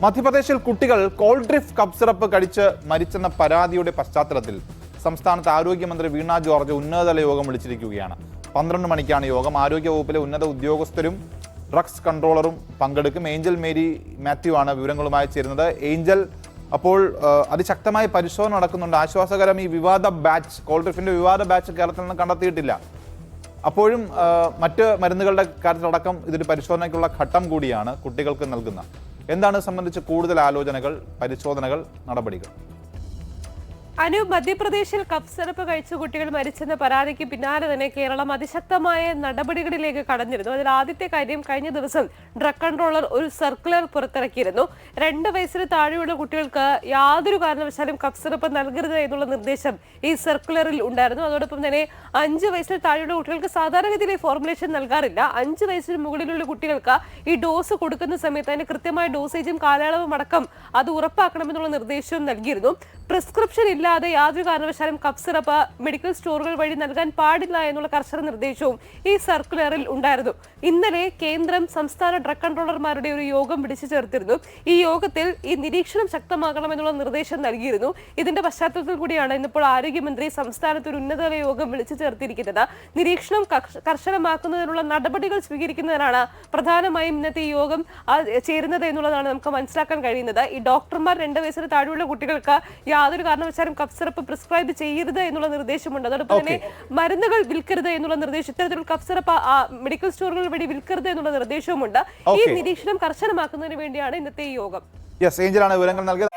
മധ്യപ്രദേശിൽ കുട്ടികൾ Coldrif cup syrup കഴിച്ച് മരിച്ചെന്ന പരാതിയുടെ പശ്ചാത്തലത്തിൽ സംസ്ഥാനത്ത് ആരോഗ്യമന്ത്രി വീണ ജോർജ് ഉന്നതതല യോഗം വിളിച്ചിരിക്കുകയാണ്. 12 മണിക്കാണ് യോഗം. ആരോഗ്യവകുപ്പിലെ ഉന്നത ഉദ്യോഗസ്ഥരും ഡ്രഗ്സ് കൺട്രോളറും പങ്കെടുക്കും. ഏഞ്ചൽ മേരി മാത്യു ആണ് വിവരങ്ങളുമായി ചേരുന്നത്. ഏഞ്ചൽ, അപ്പോൾ അതിശക്തമായ പരിശോധന നടക്കുന്നുണ്ട്. ആശ്വാസകരം, ഈ വിവാദ ബാച്ച്, കോൾഡ്രിഫിന്റെ വിവാദ ബാച്ച് കേരളത്തിൽ നിന്ന് കണ്ടെത്തിയിട്ടില്ല. അപ്പോഴും മറ്റ് മരുന്നുകളുടെ കാര്യത്തിലടക്കം ഇതൊരു പരിശോധനയ്ക്കുള്ള ഘട്ടം കൂടിയാണ് കുട്ടികൾക്ക് നൽകുന്നത്. എന്താണ് സംബന്ധിച്ച് കൂടുതൽ ആലോചനകൾ, പരിശോധനകൾ, നടപടികൾ? മധ്യപ്രദേശിൽ കപ്പ് സിറപ്പ് കഴിച്ച കുട്ടികൾ മരിച്ചെന്ന പരാതിക്ക് പിന്നാലെ തന്നെ കേരളം അതിശക്തമായ നടപടികളിലേക്ക് കടന്നിരുന്നു. അതിൽ ആദ്യത്തെ കാര്യം, കഴിഞ്ഞ ദിവസം ഡ്രഗ് കൺട്രോളർ ഒരു സർക്കുലർ പുറത്തിറക്കിയിരുന്നു. 2 വയസ്സിന് താഴെയുള്ള കുട്ടികൾക്ക് യാതൊരു കാരണവശാലും കപ്പ് സിറപ്പ് നൽകരുത് എന്നുള്ള നിർദ്ദേശം ഈ സർക്കുലറിൽ ഉണ്ടായിരുന്നു. അതോടൊപ്പം തന്നെ 5 വയസ്സിന് താഴെയുള്ള കുട്ടികൾക്ക് സാധാരണഗതിയിലെ ഫോർമുലേഷൻ നൽകാറില്ല. 5 വയസ്സിന് മുകളിലുള്ള കുട്ടികൾക്ക് ഈ ഡോസ് കൊടുക്കുന്ന സമയത്ത് അതിന് കൃത്യമായ ഡോസേജും കാലയളവും അടക്കം അത് ഉറപ്പാക്കണമെന്നുള്ള നിർദ്ദേശവും നൽകിയിരുന്നു. പ്രിസ്ക്രിപ്ഷൻ ഇല്ലാതെ യാതൊരു കാരണവശാലും കപ്പ് സിറപ്പ് മെഡിക്കൽ സ്റ്റോറുകൾ വഴി നൽകാൻ പാടില്ല എന്നുള്ള കർശന നിർദ്ദേശവും ഈ സർക്കുലറിൽ ഉണ്ടായിരുന്നു. ഇന്നലെ കേന്ദ്രം സംസ്ഥാന ഡ്രഗ് കൺട്രോളർമാരുടെ ഒരു യോഗം വിളിച്ചു ചേർത്തിരുന്നു. ഈ യോഗത്തിൽ ഈ നിരീക്ഷണം ശക്തമാക്കണമെന്നുള്ള നിർദ്ദേശം നൽകിയിരുന്നു. ഇതിന്റെ പശ്ചാത്തലത്തിൽ കൂടിയാണ് ഇന്നിപ്പോൾ ആരോഗ്യമന്ത്രി സംസ്ഥാനത്ത് ഒരു ഉന്നതതല യോഗം വിളിച്ചു ചേർത്തിരിക്കുന്നത്. നിരീക്ഷണം കർശനമാക്കുന്നതിനുള്ള നടപടികൾ സ്വീകരിക്കുന്നതിനാണ് പ്രധാനമായും ഇന്നത്തെ ഈ യോഗം ചേരുന്നത് എന്നുള്ളതാണ് നമുക്ക് മനസ്സിലാക്കാൻ കഴിയുന്നത്. ഈ ഡോക്ടർമാർ 2 വയസ്സിന് താഴെയുള്ള കുട്ടികൾക്ക് യാതൊരു കാരണവശാലും കപ്പ് സിറപ്പ് പ്രിസ്ക്രൈബ് ചെയ്യരുത് എന്നുള്ള നിർദ്ദേശമുണ്ട്. അതോടൊപ്പം തന്നെ മരുന്നുകൾ വിൽക്കരുത് എന്നുള്ള നിർദ്ദേശം, ഇത്തരത്തിലുള്ള കപ്പ് സിറപ്പ് മെഡിക്കൽ സ്റ്റോറുകൾ വഴി വിൽക്കരുത് എന്നുള്ള നിർദ്ദേശവുമുണ്ട്. ഈ നിരീക്ഷണം കർശനമാക്കുന്നതിന് വേണ്ടിയാണ് ഇന്നത്തെ ഈ യോഗം. യെസ്, ഏഞ്ചലാണ് വിവരങ്ങൾ നൽകിയത്.